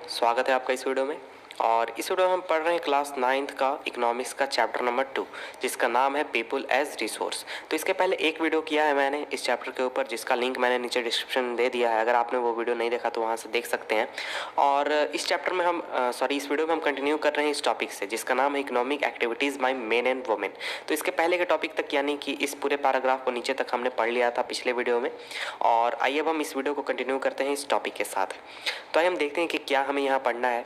स्वागत है आपका इस वीडियो में। और इस वीडियो में हम पढ़ रहे हैं क्लास 9th का इकोनॉमिक्स का चैप्टर नंबर 2, जिसका नाम है पीपल एज रिसोर्स। तो इसके पहले एक वीडियो किया है मैंने इस चैप्टर के ऊपर, जिसका लिंक मैंने नीचे डिस्क्रिप्शन में दे दिया है। अगर आपने वो वीडियो नहीं देखा तो वहाँ से देख सकते हैं। और इस चैप्टर में हम इस वीडियो में हम कंटिन्यू कर रहे हैं इस टॉपिक से, जिसका नाम है economic activities by men and women. तो इसके पहले के टॉपिक तक, यानी कि इस पूरे पैराग्राफ को नीचे तक हमने पढ़ लिया था पिछले वीडियो में। और आइए अब हम इस वीडियो को कंटिन्यू करते हैं इस टॉपिक के साथ। तो आइए हम देखते हैं कि क्या हमें यहाँ पढ़ना है।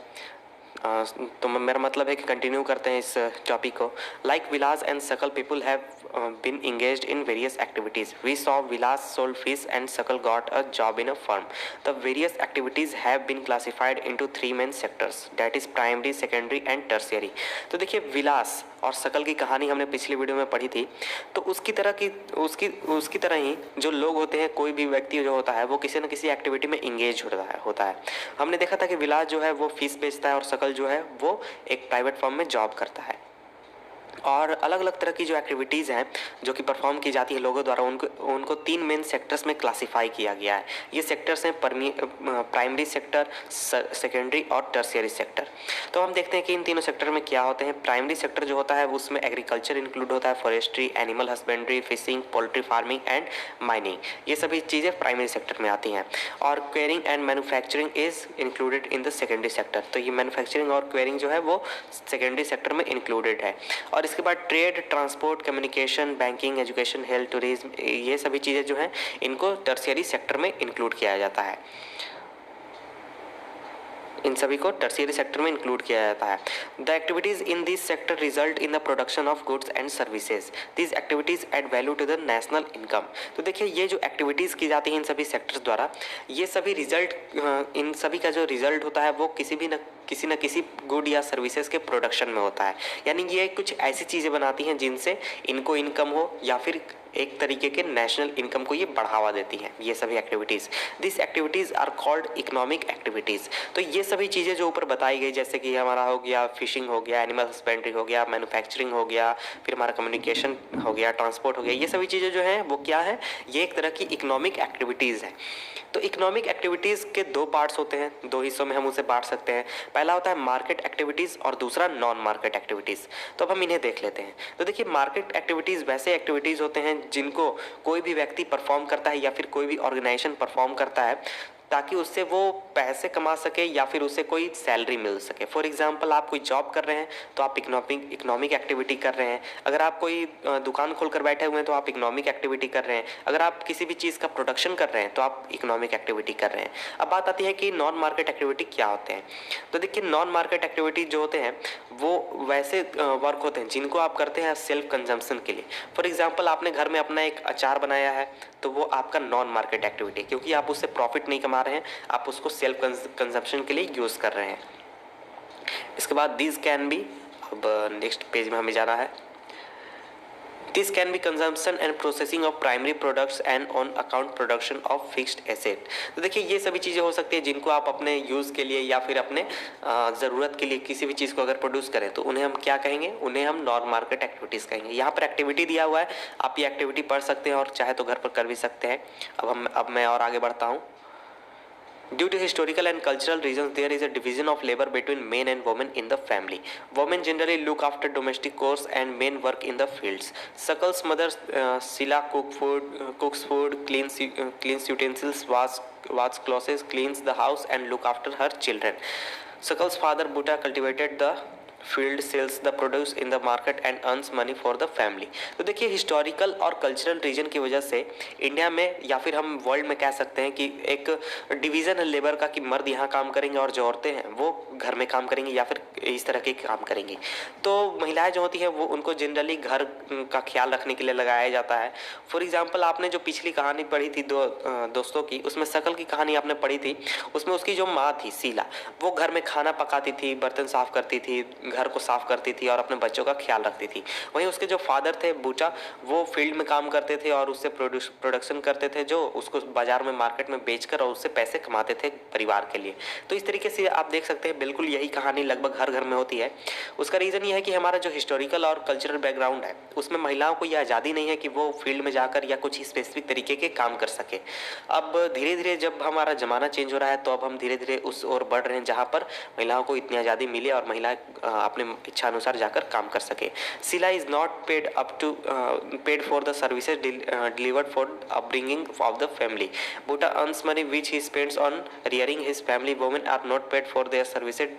तो मेरा मतलब है कि कंटिन्यू करते हैं इस टॉपिक को। लाइक विलास एंड सकल people have been engaged in various activities. We saw Vilas sold fish and Sakal got a job in a firm. The various activities have been classified into three main sectors, that is primary, secondary and tertiary. तो देखिए, विलास और सकल की कहानी हमने पिछली video में पढ़ी थी। तो उसकी तरह ही जो लोग होते हैं, कोई भी व्यक्ति जो होता है वो किसी न किसी एक्टिविटी में इंगेज होता है। हमने देखा था कि विलास जो है वो फिश बेचता है और सकल जो है वो एक प्राइवेट फर्म में जॉब करता है। और अलग अलग तरह की जो एक्टिविटीज़ हैं जो कि परफॉर्म की जाती है लोगों द्वारा, उनको तीन मेन सेक्टर्स में क्लासिफाई किया गया है। ये सेक्टर्स हैं प्राइमरी सेक्टर, सेकेंडरी और टर्शियरी सेक्टर। तो हम देखते हैं कि इन तीनों सेक्टर में क्या होते हैं। प्राइमरी सेक्टर जो होता है उसमें एग्रीकल्चर इंक्लूड होता है, forestry, animal husbandry, fishing, poultry farming and mining. ये सभी चीज़ें प्राइमरी सेक्टर में आती हैं। और quarrying and manufacturing is included in the secondary sector. तो ये मैन्युफैक्चरिंग और क्वेरिंग जो है वो सेकेंडरी सेक्टर में इंक्लूडेड है। और इसके बाद trade, transport, communication, banking, education, health, tourism, ये सभी चीज़ें जो हैं इनको टर्शियरी सेक्टर में इंक्लूड किया जाता है। इन सभी को टर्शियरी सेक्टर में इंक्लूड किया जाता है। The activities in this sector result in the production of goods and services. This activities add value to the national income. तो देखिए, ये जो एक्टिविटीज़ की जाती हैं इन सभी सेक्टर्स द्वारा, ये सभी रिजल्ट, इन सभी का जो रिजल्ट होता है वो किसी न किसी गुड या सर्विसेज के प्रोडक्शन में होता है। यानी ये कुछ ऐसी चीज़ें बनाती हैं जिनसे इनको इनकम हो, या फिर एक तरीके के नेशनल इनकम को ये बढ़ावा देती हैं, ये सभी activities. This activities are called economic activities. तो ये सभी चीज़ें जो ऊपर बताई गई, जैसे कि हमारा हो गया फिशिंग, हो गया एनिमल हस्बेंड्री, हो गया मैन्युफैक्चरिंग, हो गया फिर हमारा कम्युनिकेशन हो गया, ट्रांसपोर्ट हो गया, ये सभी चीज़ें जो हैं वो क्या है, ये एक तरह की इकोनॉमिक एक्टिविटीज़ हैं। तो इकोनॉमिक एक्टिविटीज़ के दो पार्ट्स होते हैं, दो हिस्सों में हम उसे बांट सकते हैं। पहला होता है मार्केट एक्टिविटीज़ और दूसरा नॉन मार्केट एक्टिविटीज़। तो अब हम इन्हें देख लेते हैं। तो देखिए, मार्केट एक्टिविटीज़ वैसे एक्टिविटीज़ होते हैं जिनको कोई भी व्यक्ति परफॉर्म करता है या फिर कोई भी ऑर्गेनाइजेशन परफॉर्म करता है ताकि उससे वो पैसे कमा सके या फिर उसे कोई सैलरी मिल सके। फॉर एग्जांपल, आप कोई जॉब कर रहे हैं तो आप इकोनॉमिक एक्टिविटी कर रहे हैं। अगर आप कोई दुकान खोलकर बैठे हुए हैं तो आप इकोनॉमिक एक्टिविटी कर रहे हैं। अगर आप किसी भी चीज़ का प्रोडक्शन कर रहे हैं तो आप इकोनॉमिक एक्टिविटी कर रहे हैं। अब बात आती है कि नॉन मार्केट एक्टिविटी क्या होते हैं। तो देखिए, नॉन मार्केट एक्टिविटी जो होते हैं वो वैसे वर्क होते हैं जिनको आप करते हैं सेल्फ कंजम्पशन के लिए। फॉर एग्जाम्पल, आपने घर में अपना एक अचार बनाया है तो वो आपका नॉन मार्केट एक्टिविटी, क्योंकि आप उससे प्रॉफिट नहीं कमा रहे हैं, आप उसको सेल्फ कंजप्शन के लिए यूज़ कर रहे हैं। इसके बाद दिस कैन बी, अब नेक्स्ट पेज में हमें जाना है। This can be consumption and processing of primary products and on account production of fixed asset. तो देखिए, ये सभी चीज़ें हो सकती है जिनको आप अपने यूज़ के लिए या फिर अपने ज़रूरत के लिए किसी भी चीज़ को अगर प्रोड्यूस करें तो उन्हें हम क्या कहेंगे, उन्हें हम नॉन मार्केट एक्टिविटीज़ कहेंगे। यहाँ पर एक्टिविटी दिया हुआ है, आप ये एक्टिविटी पढ़ सकते हैं और चाहे तो घर पर कर भी सकते हैं। अब मैं और आगे बढ़ता हूँ। Due to historical and cultural reasons, there is a division of labor between men and women in the family. Women generally look after domestic chores and men work in the fields. Sakal's mother, Sila, cooks food, cleans utensils, washes clothes, cleans the house, and look after her children. Sakal's father, Butta, cultivated the field, sells the produce in the market and earns money for the family. तो देखिए, historical और cultural reason की वजह से India में या फिर हम वर्ल्ड में कह सकते हैं कि एक डिवीज़न है लेबर का, कि मर्द यहाँ काम करेंगे और जो औरतें हैं वो घर में काम करेंगी या फिर इस तरह के काम करेंगी। तो महिलाएं जो होती हैं वो उनको जनरली घर का ख्याल रखने के लिए लगाया जाता है। फॉर एग्जाम्पल, आपने जो पिछली कहानी पढ़ी थी दोस्तों की, उसमें सकल की कहानी आपने पढ़ी थी, उसमें उसकी जो माँ थी शीला, वो घर में खाना पकाती थी, बर्तन साफ करती थी, घर को साफ करती थी और अपने बच्चों का ख्याल रखती थी। वहीं उसके जो फादर थे बूटा, वो फील्ड में काम करते थे और उससे प्रोडक्शन करते थे, जो उसको बाजार में मार्केट में बेचकर और उससे पैसे कमाते थे परिवार के लिए। तो इस तरीके से आप देख सकते हैं बिल्कुल यही कहानी लगभग हर घर में होती है। उसका रीज़न ये है कि हमारा जो हिस्टोरिकल और कल्चरल बैकग्राउंड है उसमें महिलाओं को यह आज़ादी नहीं है कि वो फील्ड में जाकर या कुछ स्पेसिफिक तरीके के काम कर सके। अब धीरे धीरे जब हमारा ज़माना चेंज हो रहा है तो अब हम धीरे धीरे उस ओर बढ़ रहे हैं जहाँ पर महिलाओं को इतनी आज़ादी मिले और महिलाएं अपने इच्छा अनुसार जाकर काम कर सके। Sheela is not paid for the services delivered for upbringing of the family. Buta earns money which he spends on rearing his family. Women are not paid for their services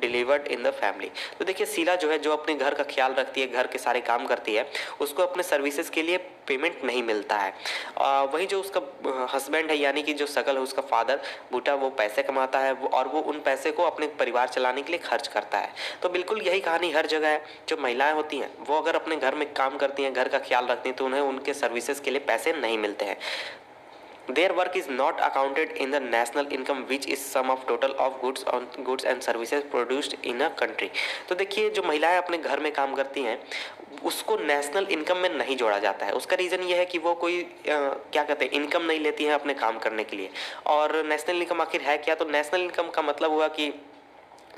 delivered in the family. तो देखिए शीला जो है, जो अपने घर का ख्याल रखती है, घर के सारे काम करती है, उसको अपने सर्विसेज के लिए पेमेंट नहीं मिलता है। वहीं जो उसका हस्बैंड है यानी कि जो शकल है उसका फादर बूटा, वो पैसे कमाता है और वो उन पैसे को अपने परिवार चलाने के लिए खर्च करता है। तो बिल्कुल यही कहानी हर जगह है। जो महिलाएं होती हैं वो अगर अपने घर में काम करती हैं, घर का ख्याल रखती हैं, तो उन्हें उनके सर्विसेज के लिए पैसे नहीं मिलते हैं। Their work is not accounted in the national income, which is sum of total of goods and services produced in a country। तो देखिए जो महिलाएं अपने घर में काम करती हैं उसको नेशनल इनकम में नहीं जोड़ा जाता है। उसका रीज़न ये है कि वो कोई क्या कहते हैं, इनकम नहीं लेती हैं अपने काम करने के लिए। और नेशनल इनकम आखिर है क्या? तो नेशनल इनकम का मतलब हुआ कि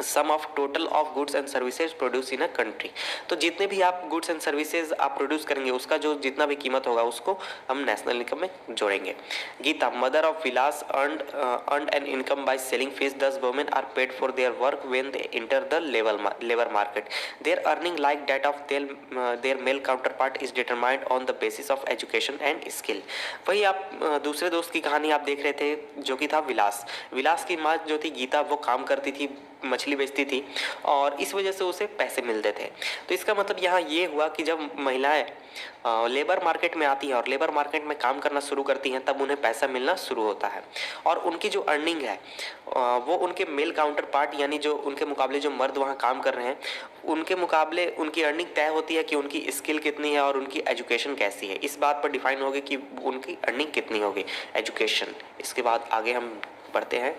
sum of total of goods and services produce in a country. तो जितने भी आप गुड्स एंड सर्विसेज आप प्रोड्यूस करेंगे उसका जो जितना भी कीमत होगा उसको हम नेशनल इनकम में जोड़ेंगे। Geeta, mother of Vilas, earned an income by selling fish. Thus women are paid for their work when they enter the labour market. Their earning like that of their male counterpart is determined on the basis of education and skill. वही आप दूसरे दोस्त की कहानी आप देख रहे थे जो कि था विलास। विलास की माँ जो थी गीता, वो काम करती थी, मछली बेचती थी और इस वजह से उसे पैसे मिलते थे। तो इसका मतलब यहाँ ये हुआ कि जब महिलाएं लेबर मार्केट में आती हैं और लेबर मार्केट में काम करना शुरू करती हैं तब उन्हें पैसा मिलना शुरू होता है। और उनकी जो अर्निंग है वो उनके मेल काउंटर पार्ट यानी जो उनके मुकाबले जो मर्द वहाँ काम कर रहे हैं उनके मुकाबले उनकी अर्निंग तय होती है कि उनकी स्किल कितनी है और उनकी एजुकेशन कैसी है। इस बात पर डिफाइन होगी कि उनकी अर्निंग कितनी होगी, एजुकेशन। इसके बाद आगे हम बढ़ते हैं।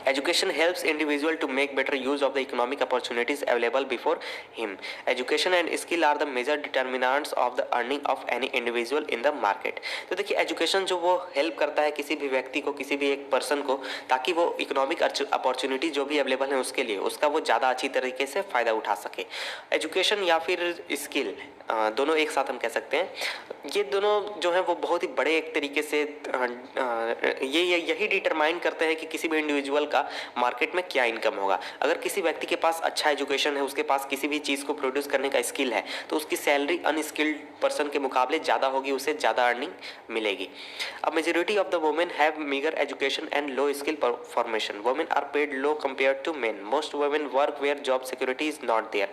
Education helps individual to make better use of the economic opportunities available before him. Education and skill are the major determinants of the earning of any individual in the market. तो देखिए education जो वो help करता है किसी भी व्यक्ति को, किसी भी एक पर्सन को, ताकि वो इकोनॉमिक अपॉर्चुनिटी जो भी अवेलेबल है उसके लिए उसका वो ज़्यादा अच्छी तरीके से फ़ायदा उठा सके। एजुकेशन या फिर स्किल दोनों एक साथ हम कह सकते हैं। ये दोनों जो है वो बहुत ही बड़े एक तरीके से यही डिटरमाइन करते हैं कि किसी भी इंडिविजुअल का मार्केट में क्या इनकम होगा। अगर किसी व्यक्ति के पास अच्छा एजुकेशन है, उसके पास किसी भी चीज़ को प्रोड्यूस करने का स्किल है, तो उसकी सैलरी अनस्किल्ड पर्सन के मुकाबले ज़्यादा होगी, उसे ज़्यादा अर्निंग मिलेगी। अब majority of the women have meagre education and low skill formation. Women are paid low compare to men. Most women work where job security is not there.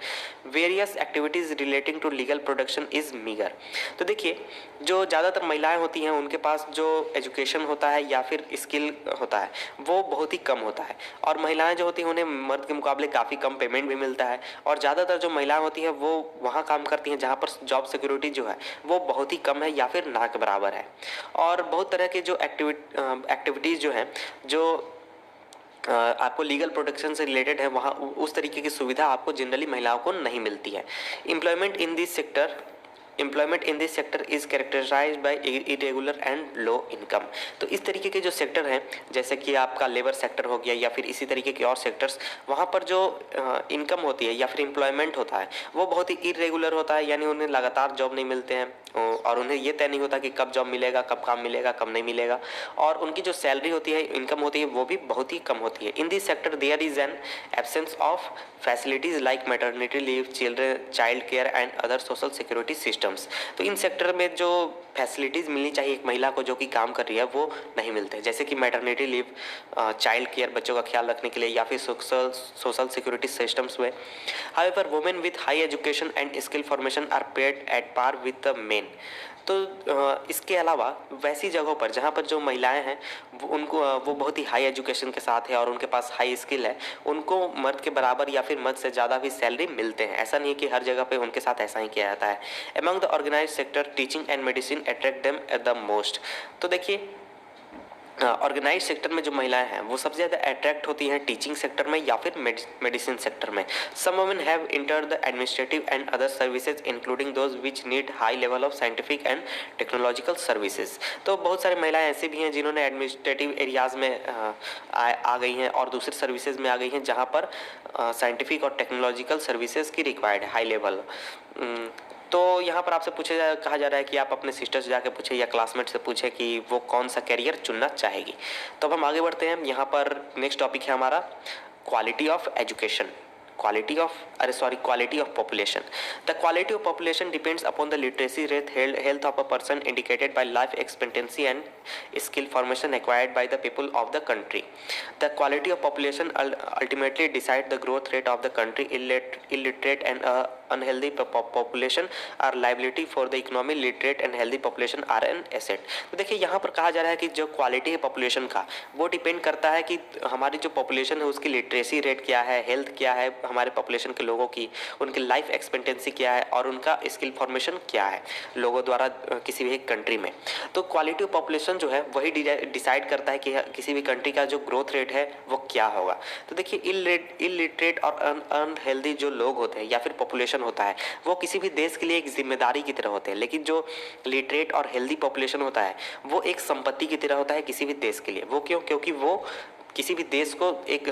Various activities relating to legal production is meagre. तो देखिए जो ज़्यादातर महिलाएं होती हैं उनके पास जो education होता है या फिर स्किल होता है वो बहुत ही कम होता है। और महिलाएं जो होती हैं उन्हें मर्द के मुकाबले काफ़ी कम पेमेंट भी मिलता है। और ज़्यादातर जो महिलाएं होती हैं वो वहाँ काम करती हैं जहाँ पर जॉब सिक्योरिटी जो है वो बहुत ही कम है या फिर ना के बराबर है। और बहुत तरह के जो एक्टिविटीज़ जो हैं जो आपको लीगल प्रोटेक्शन से रिलेटेड है वहाँ उस तरीके की सुविधा आपको जनरली महिलाओं को नहीं मिलती है। Employment in this sector is characterised by irregular and low income. तो इस तरीके के जो सेक्टर हैं जैसे कि आपका लेबर सेक्टर हो गया या फिर इसी तरीके के और सेक्टर्स, वहाँ पर जो इनकम होती है या फिर एम्प्लॉयमेंट होता है वो बहुत ही इरेगुलर होता है, यानी उन्हें लगातार जॉब नहीं मिलते हैं और उन्हें ये तय नहीं होता कि कब जॉब मिलेगा, कब काम मिलेगा, कब नहीं मिलेगा। और उनकी जो सैलरी होती है, इनकम होती है, वो भी बहुत ही कम होती है। In this sector there is an absence of facilities like maternity leave, child care and other social security systems. तो इन सेक्टर में जो फैसिलिटीज़ मिलनी चाहिए एक महिला को जो कि काम कर रही है वो नहीं मिलते, जैसे कि मैटरनिटी लीव, चाइल्ड केयर, बच्चों का ख्याल रखने के लिए, या फिर सोशल सिक्योरिटी सिस्टम्स में। However women with high education and skill formation are paid at par with the men. तो इसके अलावा वैसी जगहों पर जहाँ पर जो महिलाएं हैं वो बहुत ही हाई एजुकेशन के साथ है और उनके पास हाई स्किल है, उनको मर्द के बराबर या फिर मर्द से ज़्यादा भी सैलरी मिलते हैं। ऐसा नहीं है कि हर जगह पे उनके साथ ऐसा ही किया जाता है। Among the organised sector teaching and medicine attract them at the most. तो देखिए ऑर्गेनाइज सेक्टर में जो महिलाएं हैं वो सबसे ज़्यादा अट्रैक्ट होती हैं टीचिंग सेक्टर में या फिर मेडिसिन सेक्टर में। Some women have entered the administrative and other services including those which need high level of scientific and technological services. तो बहुत सारी महिलाएं ऐसी भी हैं जिन्होंने एडमिनिस्ट्रेटिव एरियाज़ में आ गई हैं और दूसरी सर्विसेज में आ गई हैं जहाँ पर साइंटिफिक और टेक्नोलॉजिकल सर्विसेज की रिक्वायर्ड है हाई लेवल। तो यहाँ पर आपसे कहा जा रहा है कि आप अपने सिस्टर से जाके पूछे या क्लासमेट से पूछे कि वो कौन सा कैरियर चुनना चाहेगी। तो अब हम आगे बढ़ते हैं। यहाँ पर नेक्स्ट टॉपिक है हमारा quality of education, quality of population. The quality of population depends upon the literacy rate, health of a person indicated by life expectancy and skill formation acquired by the people of the country. The quality of population ultimately decide the growth rate of the country. Illiterate and unhealthy population are liability for the economy. Literate and healthy population are an asset. तो देखिए यहाँ पर कहा जा रहा है कि जो क्वालिटी है पॉपुलेशन का वो डिपेंड करता है कि हमारी जो पॉपुलेशन है उसकी लिटरेसी रेट क्या है, हेल्थ क्या है हमारे पॉपुलेशन के लोगों की, उनकी लाइफ एक्सपेक्टेंसी क्या है और उनका स्किल फॉर्मेशन क्या है लोगों द्वारा किसी भी कंट्री में। तो क्वालिटी ऑफ पॉपुलेशन जो है वही डिसाइड करता है कि किसी भी कंट्री का जो ग्रोथ रेट है वो क्या होगा। तो देखिए इलिटरेट और अनहेल्दी जो लोग होते हैं या फिर पॉपुलेशन होता है वो किसी भी देश के लिए एक जिम्मेदारी की तरह होते हैं, लेकिन जो लिटरेट और हेल्दी पॉपुलेशन होता है वो एक संपत्ति की तरह होता है किसी भी देश के लिए। वो क्यों? क्योंकि वो किसी भी देश को एक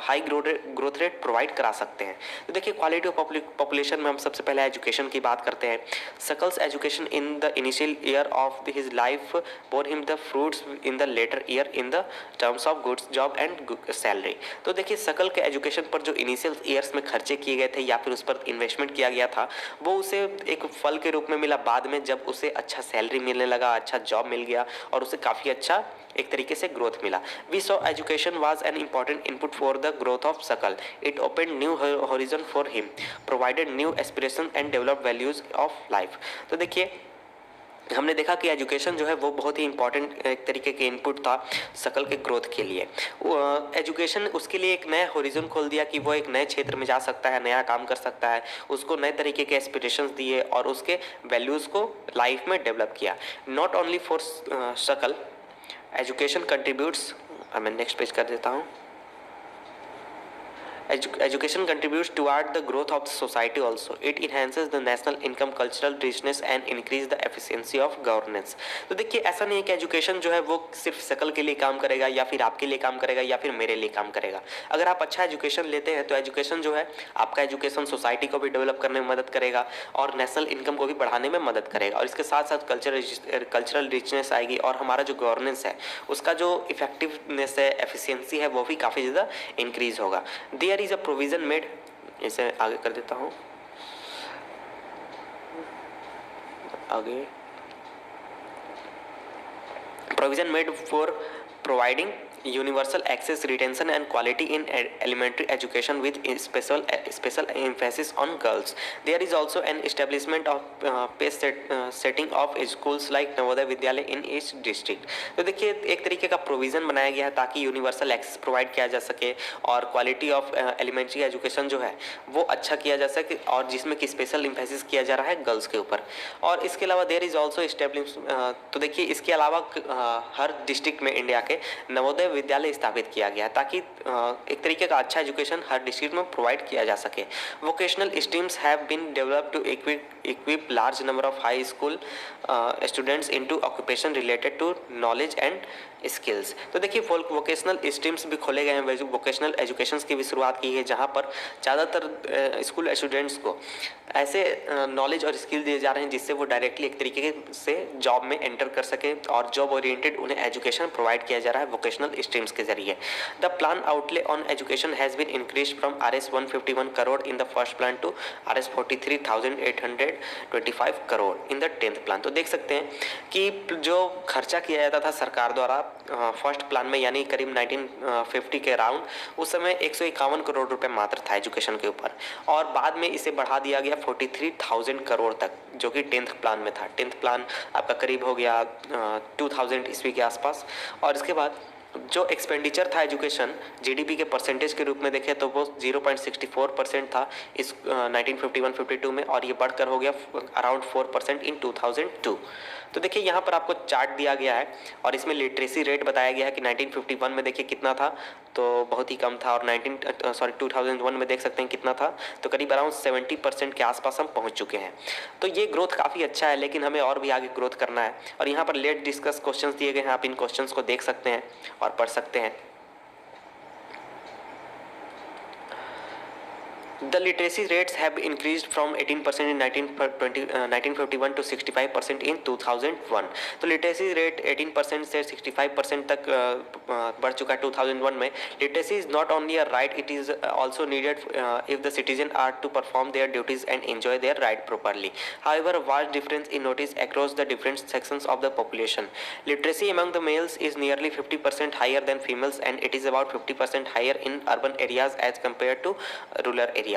हाई ग्रोथ रेट प्रोवाइड करा सकते हैं। तो देखिए क्वालिटी ऑफ पॉपुलेशन में हम सबसे पहले एजुकेशन की बात करते हैं। Sakal's education in the initial year of his life bore him the fruits in the later year in the terms of goods job and salary. तो देखिए सकल के एजुकेशन पर जो इनिशियल ईयर्स में खर्चे किए गए थे या फिर उस पर इन्वेस्टमेंट किया गया था वो उसे एक फल के रूप में मिला बाद में, जब उसे अच्छा सैलरी मिलने लगा, अच्छा जॉब मिल गया और उसे काफ़ी अच्छा एक तरीके से ग्रोथ मिला। We saw education was an important input for the growth of Sakal. It open new horizon for him, provided new aspiration and develop values of life. तो देखिए हमने देखा कि एजुकेशन जो है वो बहुत ही इंपॉर्टेंट एक तरीके के इनपुट था सकल के ग्रोथ के लिए। एजुकेशन उसके लिए एक नया हॉरिजन खोल दिया कि वो एक नए क्षेत्र में जा सकता है, नया काम कर सकता है, उसको नए तरीके के एस्पिरेशंस दिए और उसके वैल्यूज़ को लाइफ में डेवलप किया। नॉट ओनली फॉर सकल एजुकेशन कंट्रीब्यूट्स, मैं नेक्स्ट पेज कर देता हूँ। Education contributes toward the growth of the society also. It enhances the national income, cultural richness and increase the efficiency of governance. तो देखिए ऐसा नहीं है कि एजुकेशन जो है वो सिर्फ शकल के लिए काम करेगा या फिर आपके लिए काम करेगा या फिर मेरे लिए काम करेगा। अगर आप अच्छा एजुकेशन लेते हैं तो एजुकेशन जो है आपका एजुकेशन सोसाइटी को भी डेवलप करने में मदद करेगा और नेशनल इनकम को भी बढ़ाने में मदद करेगा और इसके साथ साथ कल्चरल रिचनेस आएगी और हमारा जो गवर्नेंस है उसका जो इफेक्टिवनेस है, एफिशिएंसी है वो भी काफ़ी ज़्यादा इंक्रीज होगा। There is a provision made, इसे आगे कर देता हूँ आगे, provision made for providing universal access, retention and quality in elementary education with special emphasis on girls. There is also an establishment of setting of schools like Navodaya Vidyalaya in each district. तो देखिए एक तरीके का प्रोविज़न बनाया गया है ताकि universal access provide किया जा सके और क्वालिटी ऑफ एलिमेंट्री एजुकेशन जो है वो अच्छा किया जा सके और जिसमें कि स्पेशल इम्फेसिस किया जा रहा है गर्ल्स के ऊपर। और इसके अलावा देयर इज़ ऑल्सो एस्टेब्लिश, तो देखिए इसके अलावा हर डिस्ट्रिक्ट में इंडिया के नवोदय विद्यालय स्थापित किया गया ताकि एक तरीके का अच्छा एजुकेशन हर डिस्ट्रिक्ट में प्रोवाइड किया जा सके। Vocational streams have been developed to equip large number of high school students into occupation related to knowledge and skills. तो देखिए वोकेशनल स्ट्रीम्स भी खोले गए हैं, वोकेशनल एजुकेशन की भी शुरुआत की है जहाँ पर ज़्यादातर स्कूल स्टूडेंट्स को ऐसे नॉलेज और स्किल दिए जा रहे हैं जिससे वो डायरेक्टली एक तरीके से जॉब में एंटर कर सके और जॉब ओरिएंटेड उन्हें एजुकेशन प्रोवाइड किया जा रहा है वोकेशनल स्ट्रीम्स के जरिए। The plan outlay on education has been increase from Rs 151 crore in the first plan to Rs 43,825 crore in the 10th plan. तो देख सकते हैं कि जो खर्चा किया जाता था सरकार द्वारा फर्स्ट प्लान में यानी करीब 1950 के अराउंड, उस समय 151 करोड़ रुपए मात्र था एजुकेशन के ऊपर और बाद में इसे बढ़ा दिया गया 43,000 करोड़ तक जो कि 10th प्लान में था। 10th प्लान आपका करीब हो गया 2000 ईस्वी के आसपास। और इसके बाद जो एक्सपेंडिचर था एजुकेशन जीडीपी के परसेंटेज के रूप में देखें तो वो 0.64% था इस 1951-52 में और ये बढ़कर हो गया अराउंड 4% इन 2002। तो देखिए यहाँ पर आपको चार्ट दिया गया है और इसमें लिटरेसी रेट बताया गया है कि 1951 में देखिए कितना था, तो बहुत ही कम था, और 2001 में देख सकते हैं कितना था, तो करीब अराउंड 70% के आसपास हम पहुंच चुके हैं। तो ये ग्रोथ काफ़ी अच्छा है, लेकिन हमें और भी आगे ग्रोथ करना है। और यहाँ पर लेट डिस्कस क्वेश्चंस दिए गए हैं, आप इन क्वेश्चंस को देख सकते हैं और पढ़ सकते हैं। The literacy rates have increased from 18% in 1951 to 65% in 2001। तो लिटरेसी रेट 18% से 65% तक बढ़ चुका है 2001 में। Literacy is not only a right, it is also needed if the citizen are to perform their duties and enjoy their right properly. However, a vast difference in notice across the different sections of the population. Literacy among the males is nearly 50% higher than females, and it is about 50% higher in urban areas as compared to rural areas।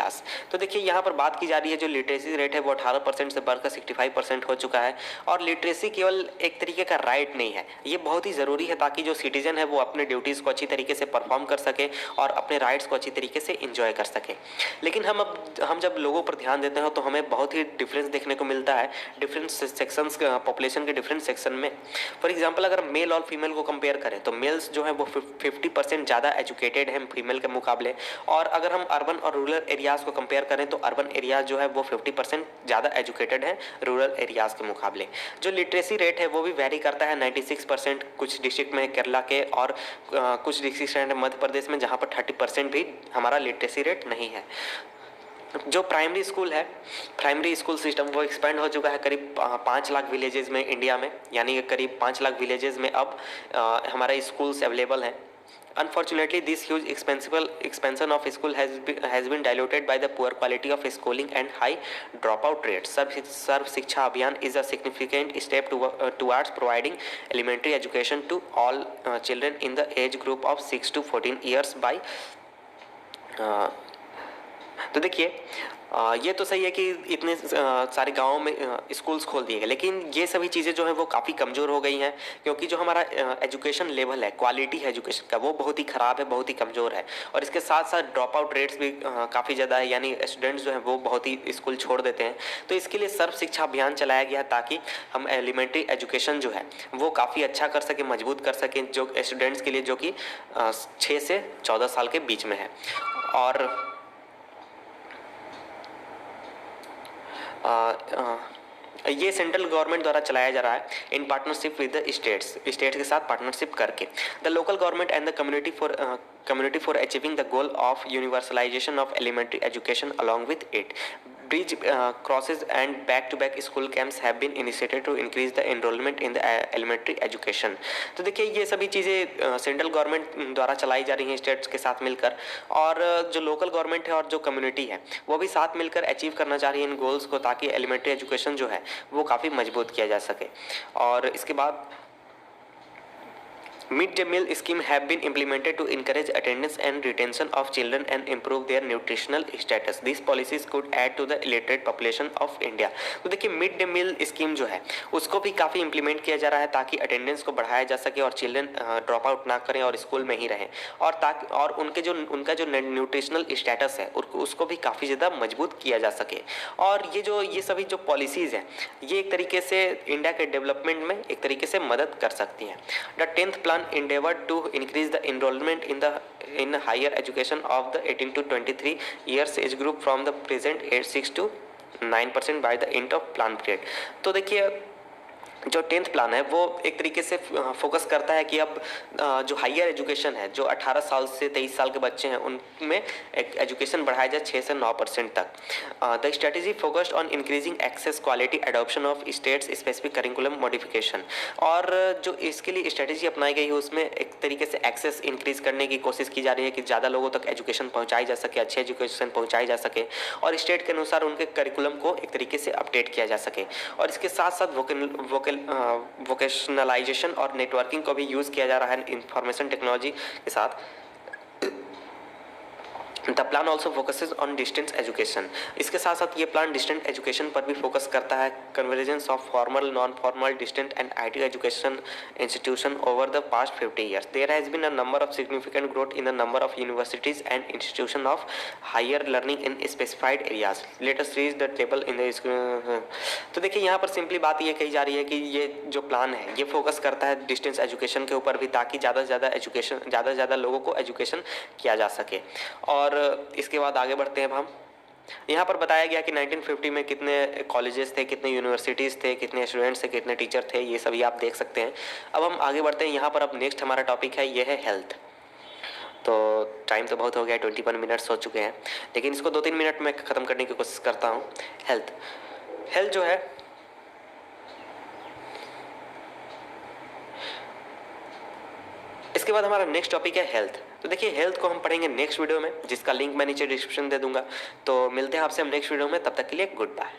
तो देखिए यहाँ पर बात की जा रही है, जो लिटरेसी रेट है वो 18% से बढ़कर 65% हो चुका है। और लिटरेसी केवल एक तरीके का राइट नहीं है, ये बहुत ही ज़रूरी है ताकि जो सिटीजन है वो अपने ड्यूटीज़ को अच्छी तरीके से परफॉर्म कर सके और अपने राइट्स को अच्छी तरीके से इंजॉय कर सके। लेकिन हम जब लोगों पर ध्यान देते हैं तो हमें बहुत ही डिफरेंस देखने को मिलता है डिफरेंट सेक्शंस, पॉपुलेशन के डिफरेंट सेक्शन में। फॉर एग्जाम्पल, अगर मेल और फीमेल को कंपेयर करें तो मेल्स जो है वो 50% ज़्यादा एजुकेटेड हैं फीमेल के मुकाबले। और अगर हम अर्बन और रूरल एरियाज़ को कंपेयर करें तो अर्बन एरियाज जो है वो 50% ज़्यादा एजुकेटेड हैं रूरल एरियाज़ के मुकाबले। जो लिटरेसी रेट है वो भी वेरी करता है, 96% कुछ डिस्ट्रिक्ट में केरला के, और कुछ डिस्ट्रिक्ट हैं मध्य प्रदेश में जहाँ पर 30% भी हमारा लिटरेसी रेट नहीं है। जो प्राइमरी स्कूल है, प्राइमरी स्कूल सिस्टम वो एक्सपेंड हो चुका है करीब 5 लाख विलेजेस में इंडिया में, यानी कि करीब 5 लाख विलेजेस में अब हमारे स्कूल्स अवेलेबल हैं। Unfortunately, this huge expansion of school has been diluted by the poor quality of schooling and high dropout rates. Sarv Shiksha Abhiyan is a significant step towards providing elementary education to all children in the age group of 6 to 14 years by तो देखिए ये तो सही है कि इतने सारे गाँवों में स्कूल्स खोल दिए गए, लेकिन ये सभी चीज़ें जो हैं वो काफ़ी कमज़ोर हो गई हैं, क्योंकि जो हमारा एजुकेशन लेवल है, क्वालिटी है एजुकेशन का, वो बहुत ही ख़राब है, बहुत ही कमज़ोर है। और इसके साथ साथ ड्रॉप आउट रेट्स भी काफ़ी ज़्यादा है, यानी स्टूडेंट्स जो हैं वो बहुत ही स्कूल छोड़ देते हैं। तो इसके लिए सर्व शिक्षा अभियान चलाया गया ताकि हम एलिमेंट्री एजुकेशन जो है वो काफ़ी अच्छा कर सकें, मजबूत कर सकें जो स्टूडेंट्स के लिए, जो कि 6 से 14 साल के बीच में है। और ये सेंट्रल गवर्नमेंट द्वारा चलाया जा रहा है in partnership with the states के साथ पार्टनरशिप करके। The local government and the community for achieving the goal of universalisation of elementary education along with it. Bridge crosses and back-to-back school camps have been initiated to increase the enrollment in the elementary education। तो देखिए ये सभी चीज़ें central government द्वारा चलाई जा रही हैं स्टेट्स के साथ मिलकर, और जो लोकल गवर्नमेंट है और जो कम्युनिटी है वो भी साथ मिलकर अचीव करना चाह रही है इन गोल्स को, ताकि एलिमेंट्री एजुकेशन जो है वो काफ़ी मजबूत किया जा सके। और इसके बाद Mid-day meal scheme have been implemented to encourage attendance and retention of children and improve their nutritional status. These policies could add to the illiterate population of India। तो देखिए मिड डे मील स्कीम जो है उसको भी काफ़ी implement किया जा रहा है ताकि अटेंडेंस को बढ़ाया जा सके और चिल्ड्रन ड्रॉप आउट ना करें और स्कूल में ही रहें, और उनका जो न्यूट्रिशनल स्टेटस है उसको भी काफ़ी ज़्यादा मजबूत किया जा सके। और ये सभी जो पॉलिसीज़ हैं ये एक तरीके से इंडिया के डेवलपमेंट में एक तरीके से मदद कर सकती हैं। The 10th plan endeavored to increase the enrollment in higher education of the 18 to 23 years age group from the present 6 to 9% by the end of plan period। तो देखिए जो 10th प्लान है वो एक तरीके से फोकस करता है कि अब जो हायर एजुकेशन है, जो 18 साल से 23 साल के बच्चे हैं उनमें एक एजुकेशन बढ़ाया जाए 6 से 9% तक। The strategy focused on increasing access quality adoption of states specific curriculum modification. और जो इसके लिए स्ट्रेटेजी अपनाई गई है उसमें एक तरीके से एक्सेस इंक्रीज करने की कोशिश की जा रही है कि ज़्यादा लोगों तक एजुकेशन पहुँचाई जा सके, अच्छी एजुकेशन पहुँचाई जा सके, और स्टेट के अनुसार उनके करिकुलम को एक तरीके से अपडेट किया जा सके। और इसके साथ साथ वोकेशनलाइजेशन और नेटवर्किंग को भी यूज़ किया जा रहा है इंफॉर्मेशन टेक्नोलॉजी के साथ, the plan also focuses on distance education. इसके साथ साथ ये प्लान डिस्टेंट एजुकेशन पर भी फोकस करता है। Convergence of formal, non formal, distant and IT education institution over the past 50 years. There has been a number of significant growth in the number of universities and institution of higher learning in specified areas. Let us read the table in the तो देखिए यहाँ पर simply बात ये कही जा रही है कि ये जो प्लान है ये फोकस करता है डिस्टेंस एजुकेशन के ऊपर भी, ताकि ज़्यादा से ज़्यादा लोगों को एजुकेशन किया जा सके। और इसके बाद आगे बढ़ते हैं अब हम। यहाँ पर बताया गया कि 1950 में कितने कॉलेजेस थे, कितने यूनिवर्सिटीज़ थे, कितने स्टूडेंट्स थे, कितने टीचर थे, ये सभी आप देख सकते हैं। अब हम आगे बढ़ते हैं। यहाँ पर अब नेक्स्ट हमारा टॉपिक है, ये है हेल्थ। तो टाइम तो बहुत हो गया, 21 मिनट्स हो चुके हैं, लेकिन इसको 2-3 मिनट में ख़त्म करने की कोशिश करता हूँ। हेल्थ जो है, इसके बाद हमारा नेक्स्ट टॉपिक है हेल्थ। तो देखिए हेल्थ को हम पढ़ेंगे नेक्स्ट वीडियो में, जिसका लिंक मैं नीचे डिस्क्रिप्शन दे दूंगा। तो मिलते हैं आपसे हम नेक्स्ट वीडियो में, तब तक के लिए गुड बाय।